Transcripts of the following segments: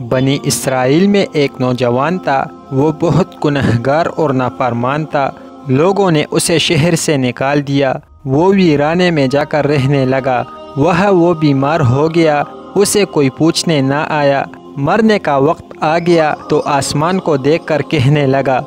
بنی اسرائیل میں ایک نوجوان تھا، وہ بہت گنہگار اور نافرمان تھا۔ لوگوں نے اسے شہر سے نکال دیا، وہ ویرانے میں جا کر رہنے لگا۔ وہاں وہ بیمار ہو گیا، اسے کوئی پوچھنے نہ آیا۔ مرنے کا وقت آ گیا تو آسمان کو دیکھ کر کہنے لگا،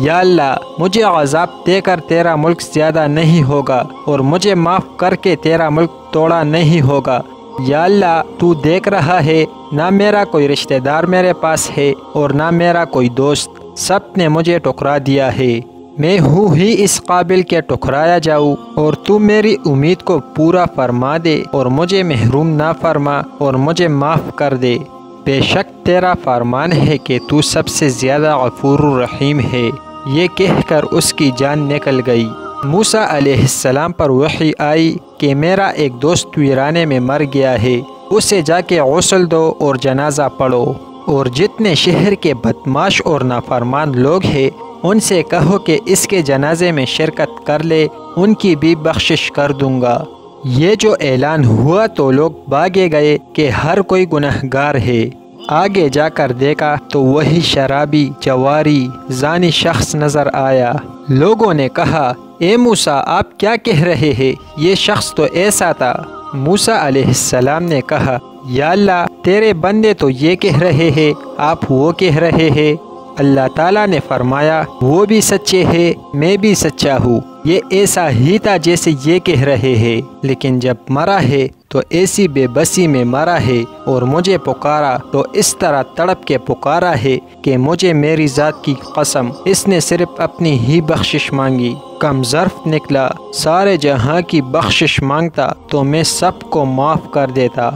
یا اللہ، مجھے عذاب دے کر تیرا ملک زیادہ نہیں ہوگا اور مجھے معاف کر کے تیرا ملک توڑا نہیں ہوگا۔ یا اللہ، تو دیکھ رہا ہے، نہ میرا کوئی رشتہ دار میرے پاس ہے اور نہ میرا کوئی دوست، سب نے مجھے ٹھکرا دیا ہے۔ میں ہوں ہی اس قابل کہ ٹھکرایا جاؤں، اور تو میری امید کو پورا فرما دے اور مجھے محروم نہ فرما اور مجھے معاف کر دے۔ بے شک تیرا فرمان ہے کہ تو سب سے زیادہ غفور الرحیم ہے۔ یہ کہہ کر اس کی جان نکل گئی۔ موسیٰ علیہ السلام پر وحی آئی کہ میرا ایک دوست ویرانے میں مر گیا ہے، اسے جا کے غسل دو اور جنازہ پڑھو، اور جتنے شہر کے بدمعاش اور نافرمان لوگ ہیں ان سے کہو کہ اس کے جنازے میں شرکت کر لے، ان کی بھی بخشش کر دوں گا۔ یہ جو اعلان ہوا تو لوگ بھاگے گئے کہ ہر کوئی گنہگار ہے۔ آگے جا کر دیکھا تو وہی شرابی، جواری، زانی شخص نظر آیا۔ لوگوں نے کہا، اے موسیٰ، آپ کیا کہہ رہے ہیں؟ یہ شخص تو ایسا تھا۔ موسیٰ علیہ السلام نے کہا، یا اللہ، تیرے بندے تو یہ کہہ رہے ہیں، آپ وہ کہہ رہے ہیں۔ اللہ تعالیٰ نے فرمایا، وہ بھی سچے ہیں، میں بھی سچا ہوں۔ یہ ایسا ہی تھا جیسے یہ کہہ رہے ہیں، لیکن جب مرا ہے تو ایسی بے بسی میں مرا ہے، اور مجھے پکارا تو اس طرح تڑپ کے پکارا ہے کہ مجھے میری ذات کی قسم، اس نے صرف اپنی ہی بخشش مانگی۔ کم ظرف نکلا، سارے جہاں کی بخشش مانگتا تو میں سب کو معاف کر دیتا۔